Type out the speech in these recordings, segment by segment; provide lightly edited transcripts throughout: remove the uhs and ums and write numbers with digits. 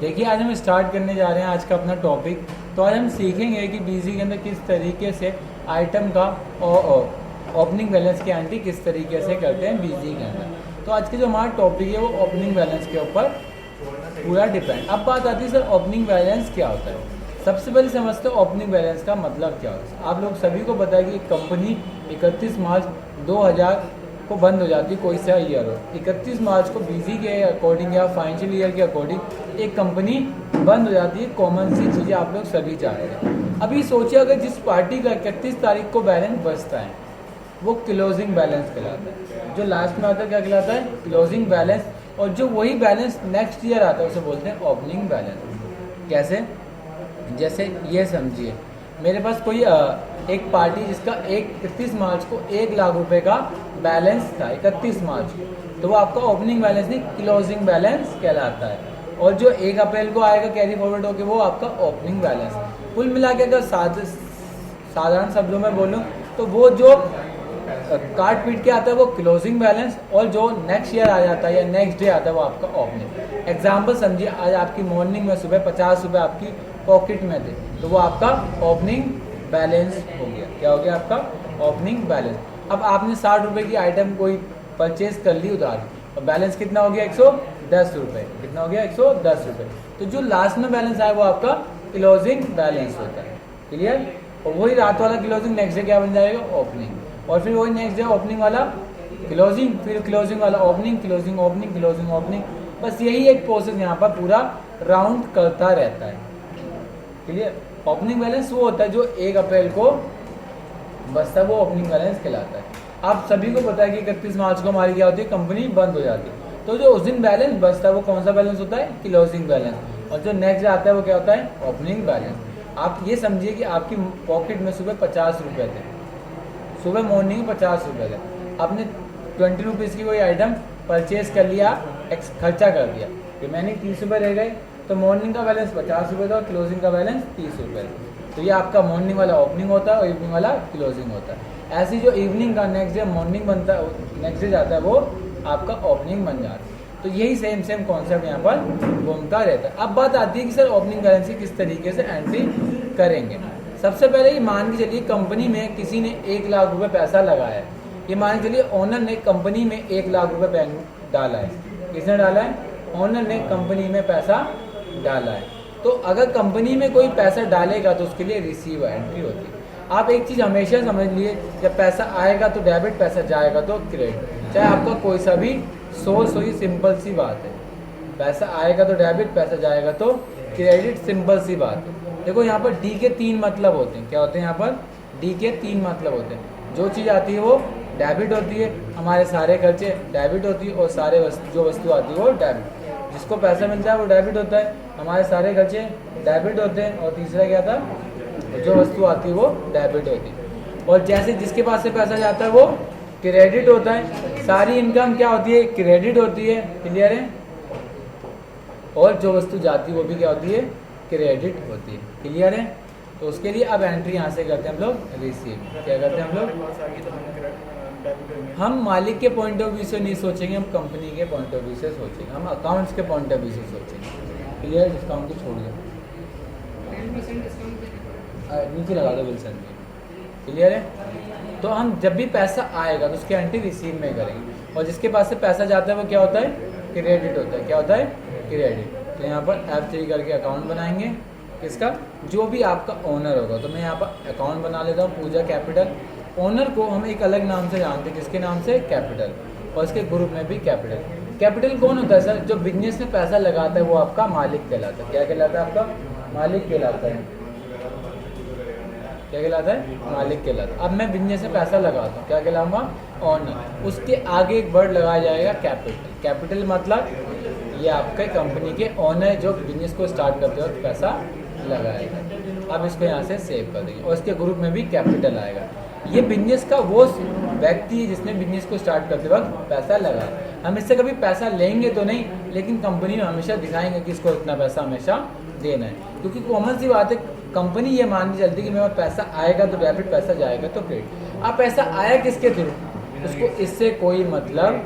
देखिए आज हम स्टार्ट करने जा रहे हैं आज का अपना टॉपिक। तो आज हम सीखेंगे कि बीसी के अंदर किस तरीके से आइटम का ओपनिंग बैलेंस की एंट्री किस तरीके से करते हैं बीसी के अंदर। तो आज के जो हमारा टॉपिक है वो ओपनिंग बैलेंस के ऊपर पूरा डिपेंड। अब बात आती है सर ओपनिंग बैलेंस क्या होता है। सबसे पहले समझते हैं ओपनिंग बैलेंस का मतलब क्या होता है। आप लोग सभी को पता है कि कंपनी 31 मार्च 2000 को बंद हो जाती है, कोई सा ईयर हो। 31 मार्च को बीसी के अकॉर्डिंग या फाइनेंशियल ईयर के अकॉर्डिंग एक कंपनी बंद हो जाती है। कॉमन सी चीज़ें आप लोग सभी जानते हैं। अभी सोचिए अगर जिस पार्टी का 31 तारीख को बैलेंस बचता है वो क्लोजिंग बैलेंस कहलाता है। जो लास्ट में आता है क्या कहलाता है, क्लोजिंग बैलेंस। और जो वही बैलेंस नेक्स्ट ईयर आता है उसे बोलते हैं ओपनिंग बैलेंस। कैसे, जैसे ये समझिए मेरे पास कोई एक पार्टी जिसका 31 मार्च को 1 लाख रुपए का बैलेंस था 31 मार्च को, तो वो आपका ओपनिंग बैलेंस नहीं क्लोजिंग बैलेंस कहलाता है। और जो 1 अप्रैल को आएगा कैरी फॉरवर्ड होकर वो आपका ओपनिंग बैलेंस। कुल मिला के अगर साधारण शब्दों में बोलूँ तो वो जो काट पीट के आता है वो क्लोजिंग बैलेंस, और जो नेक्स्ट ईयर आ जाता है या नेक्स्ट डे आता है वो आपका ओपनिंग। एग्जाम्पल समझिए आज आपकी मॉर्निंग में सुबह 50 रुपये आपकी पॉकेट में थे तो वो आपका ओपनिंग बैलेंस हो गया। क्या हो गया आपका ओपनिंग बैलेंस। अब आपने 60 रुपये की आइटम कोई परचेज कर ली उधार और बैलेंस कितना हो गया 110 रुपये। कितना हो गया 110 रुपये। तो जो लास्ट में बैलेंस आया वो आपका क्लोजिंग बैलेंस होता है। क्लियर। और वही रात वाला क्लोजिंग नेक्स्ट डे क्या बन जाएगा ओपनिंग। और फिर वही नेक्स्ट डे ओपनिंग वाला क्लोजिंग, फिर क्लोजिंग वाला opening, closing opening, closing opening. बस यही एक प्रोसेस यहाँ पर पूरा राउंड करता रहता है। क्लियर। ओपनिंग बैलेंस वो होता है जो 1 अप्रैल को बचता है वो ओपनिंग बैलेंस कहलाता है। आप सभी को पता है कि 31 मार्च को हमारी क्या होती है, कंपनी बंद हो जाती है। तो जो उस दिन बैलेंस बचता है वो कौन सा बैलेंस होता है, क्लोजिंग बैलेंस। और जो नेक्स्ट आता है वो क्या होता है, ओपनिंग बैलेंस। आप ये समझिए कि आपकी पॉकेट में सुबह 50 रुपये थे, सुबह मॉर्निंग 50 रुपये थे। आपने 20 रुपीज़ की कोई आइटम परचेज कर लिया, खर्चा कर दिया, रिमेनिंग 30 रुपये रह गए। तो मॉर्निंग का बैलेंस 50 रुपये था और क्लोजिंग का बैलेंस 30 रुपये। तो ये आपका मॉर्निंग वाला ओपनिंग होता है और इवनिंग वाला क्लोजिंग होता है। ऐसे जो इवनिंग का नेक्स्ट डे मॉर्निंग बनता है, नेक्स्ट डे जाता है वो आपका ओपनिंग बन जाता है। तो यही सेम कॉन्सेप्ट यहाँ पर घूमता रहता है। अब बात आती है कि सर ओपनिंग बैलेंस की किस तरीके से एंट्री करेंगे। सबसे पहले ये मान के चलिए कंपनी में किसी ने 1 लाख रुपए पैसा लगाया है। ये मान के चलिए ओनर ने कंपनी में 1 लाख रुपए बैंक डाला है। किसने डाला है, ओनर ने कंपनी में पैसा डाला है। तो अगर कंपनी में कोई पैसा डालेगा तो उसके लिए रिसीव एंट्री होती है। आप एक चीज़ हमेशा समझ लिए, जब पैसा आएगा तो डेबिट, पैसा जाएगा तो क्रेडिट। चाहे आपका कोई सा भी सोर्स हो, ये सिंपल सी बात है। पैसा आएगा तो डेबिट, पैसा जाएगा तो क्रेडिट, सिंपल सी बात है। देखो यहाँ पर डी के 3 मतलब होते हैं। क्या होते हैं यहाँ पर, डी के 3 मतलब होते हैं। जो चीज़ आती है वो डेबिट होती है, हमारे सारे खर्चे डेबिट होती है, और सारे जो वस्तु आती है वो डेबिट। जिसको पैसा मिलता है वो डेबिट होता है, हमारे सारे खर्चे डेबिट होते हैं, और तीसरा क्या था, जो वस्तु आती है वो डेबिट होती है। और जैसे जिसके पास से पैसा जाता है वो क्रेडिट होता है। सारी इनकम क्या होती है, क्रेडिट होती है। क्लियर है। और जो वस्तु जाती है वो भी क्या होती है, क्रेडिट होती है। क्लियर है। तो उसके लिए अब एंट्री यहाँ से करते हैं हम लोग रिसीव। क्या करते हैं हम लोग, हम मालिक के पॉइंट ऑफ व्यू से नहीं सोचेंगे, हम कंपनी के पॉइंट ऑफ व्यू से सोचेंगे, हम अकाउंट्स के पॉइंट ऑफ व्यू से सोचेंगे। क्लियर। डिस्काउंट को छोड़ दो, नीचे लगा दो बिल्सन में। क्लियर है। तो हम जब भी पैसा आएगा तो उसकी एंट्री रिसीव में करेंगे, और जिसके पास से पैसा जाता है वो क्या होता है, क्रेडिट होता है। क्या होता है, क्रेडिट। तो यहाँ पर F3 करके अकाउंट बनाएंगे किसका, जो भी आपका ओनर होगा। तो मैं यहाँ पर अकाउंट बना लेता हूँ पूजा कैपिटल। ओनर को हम एक अलग नाम से जानते हैं, किसके नाम से, कैपिटल। और इसके ग्रुप में भी कैपिटल। कैपिटल कौन होता है सर, जो बिजनेस में पैसा लगाता है वो आपका मालिक कहलाता है। क्या कहलाता है, आपका मालिक कहलाता है। क्या कहलाता है, मालिक कहलाता है। अब मैं बिजनेस में पैसा लगाता हूँ, क्या कहलाऊंगा, ओनर। उसके आगे एक वर्ड लगाया जाएगा कैपिटल। कैपिटल मतलब ये आपके कंपनी के ओनर जो बिजनेस को स्टार्ट करते वक्त पैसा लगाएगा। अब इसको यहाँ से सेव कर देंगे, और इसके ग्रुप में भी कैपिटल आएगा। ये बिजनेस का वो व्यक्ति है जिसने बिजनेस को स्टार्ट करते वक्त पैसा लगाया। हम इससे कभी पैसा लेंगे तो नहीं, लेकिन कंपनी में हमेशा दिखाएंगे कि इसको इतना पैसा हमेशा देना है। क्योंकि कॉमन सी बात है, कंपनी ये मान के चलती है कि मेरे पास पैसा आएगा तो डेबिट, पैसा जाएगा तो क्रेडिट। अब पैसा आया किसके थ्रू, उसको इससे कोई मतलब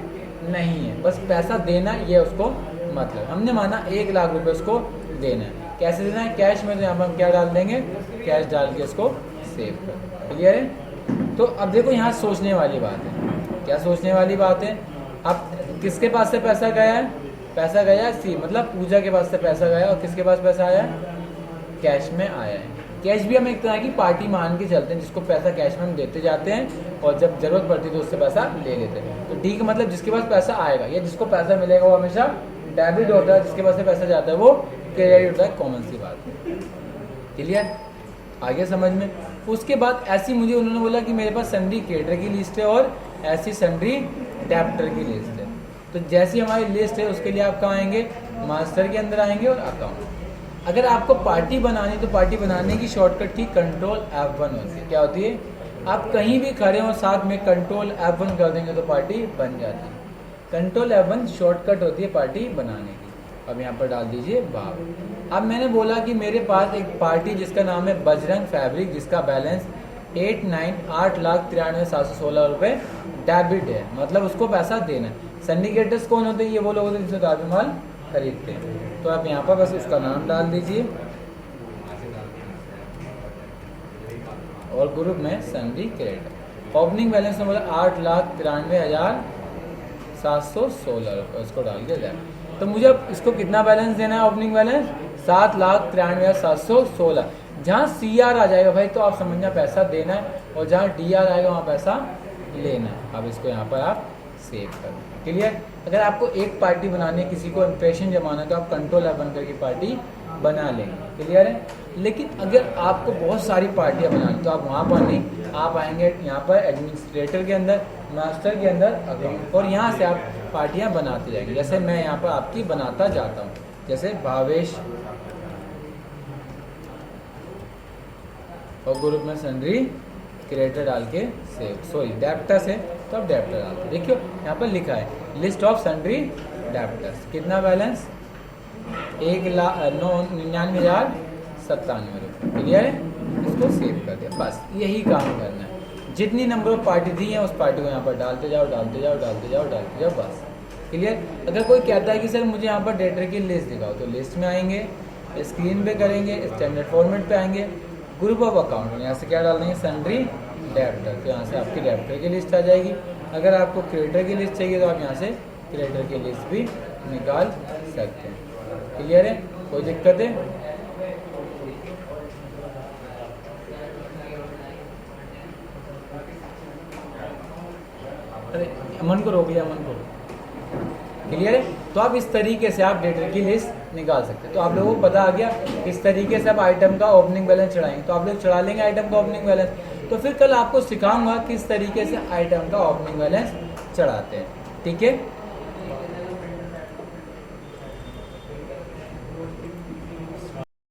नहीं है, बस पैसा देना ये उसको मतलब हमने माना 1 लाख रुपए उसको देना है। कैसे देना है? कैश में। तो यहाँ पर हम क्या डाल देंगे? कैश डाल के इसको सेव कर। क्लियर है? तो अब देखो यहाँ सोचने वाली बात है। क्या सोचने वाली बात है? अब किसके पास से पैसा गया है? पैसा गया है सी, मतलब पूजा के पास से पैसा गया, और किसके पास पैसा आया है? कैश में आया है। कैश भी हम एक तरह की पार्टी मान के चलते हैं, जिसको पैसा कैश में हम देते जाते हैं और जब जरूरत पड़ती है तो उससे पैसा ले लेते हैं। तो डी का मतलब जिसके पास पैसा आएगा या जिसको पैसा मिलेगा वो हमेशा डेबिट होता है, जिसके पास से पैसा जाता है वो क्रेडिट होता है। कॉमन सी बात है। क्लियर? आगे समझ में। उसके बाद ऐसी मुझे उन्होंने बोला कि मेरे पास सन्ड्री क्रेडिटर की लिस्ट है और ऐसी सन्ड्री डेबिटर की लिस्ट है। तो जैसी हमारी लिस्ट है उसके लिए आप कहाँ आएंगे? मास्टर के अंदर आएंगे और अकाउंट। अगर आपको पार्टी बनानी तो पार्टी बनाने की शॉर्टकट की कंट्रोल F1 होती है। क्या होती है? आप कहीं भी खड़े हो साथ में कंट्रोल F1 कर देंगे तो पार्टी बन जाती है। कंट्रोल F1 शॉर्टकट होती है पार्टी बनाने की। अब यहाँ पर डाल दीजिए भाव। अब मैंने बोला कि मेरे पास एक पार्टी जिसका नाम है बजरंग फैब्रिक, जिसका बैलेंस 8,93,716 रुपये डेबिट है, मतलब उसको पैसा देना है। सिंडिकेटर्स कौन होते हैं? ये वो लोग होते हैं जिससे काफी माल खरीदते हैं। तो आप यहाँ पर बस उसका नाम डाल दीजिए और ग्रुप में सन्ड्री क्रेडिटर। ओपनिंग बैलेंस में बोला 8,93,716 रुपये, उसको डाल के जाए। तो मुझे अब इसको कितना बैलेंस देना है? Opening balance 7,93,716। जहाँ CR आ जाएगा भाई तो आप समझना पैसा देना है, और जहाँ DR आएगा वहाँ पैसा लेना है। अब इसको यहाँ पर आप सेव कर। क्लियर? अगर आपको एक पार्टी बनानी है, किसी को इंप्रेशन जमाना है, तो आप कंट्रोल F1 करके पार्टी बना लेंगे। क्लियर है? लेकिन अगर आपको बहुत सारी पार्टियां बनानी तो आप वहाँ पर नहीं, आप आएंगे यहाँ पर एडमिनिस्ट्रेटर के अंदर, मास्टर के अंदर अकाउंट, और यहाँ से आप पार्टियां बनाते जाएंगे। जैसे मैं यहाँ पर आपकी बनाता जाता हूँ, जैसे भावेश और ग्रुप में सन्ड्री क्रेडिटर डाल के सेव, सॉरी डेबिटर से, तो आप डेबिटर डालते। देखियो यहाँ पर लिखा है लिस्ट ऑफ सन्ड्री डेबिटर्स। कितना बैलेंस? 1,99,097 रुपये। क्लियर है? इसको सेव कर दिया। बस यही काम करना है। जितनी नंबर ऑफ पार्टी दी है उस पार्टी को यहाँ पर डालते जाओ, डालते जाओ, डालते जाओ, डालते जाओ, बस। क्लियर? अगर कोई कहता है कि सर मुझे यहाँ पर डेटर की लिस्ट दिखाओ, तो लिस्ट में आएंगे, स्क्रीन पे करेंगे, स्टैंडर्ड फॉर्मेट पे आएंगे, ग्रुप ऑफ अकाउंट, यहाँ से क्या डाल देंगे? Sundry debtor. तो यहाँ से आपकी डेबिटर की लिस्ट आ जाएगी। अगर आपको क्रेडिटर की लिस्ट चाहिए तो आप यहाँ से क्रेडिटर की लिस्ट भी निकाल सकते हैं। क्लियर है? कोई दिक्कत है? अरे अमन को रोक लिया, अमन को। क्लियर है? तो आप इस तरीके से आप डेटर की लिस्ट निकाल सकते हैं। तो आप लोगों को पता आ गया किस तरीके से आप आइटम का ओपनिंग बैलेंस चढ़ाएंगे। तो आप लोग चढ़ा लेंगे आइटम का ओपनिंग बैलेंस। तो फिर कल आपको सिखाऊंगा किस तरीके से आइटम का ओपनिंग बैलेंस चढ़ाते हैं। ठीक है?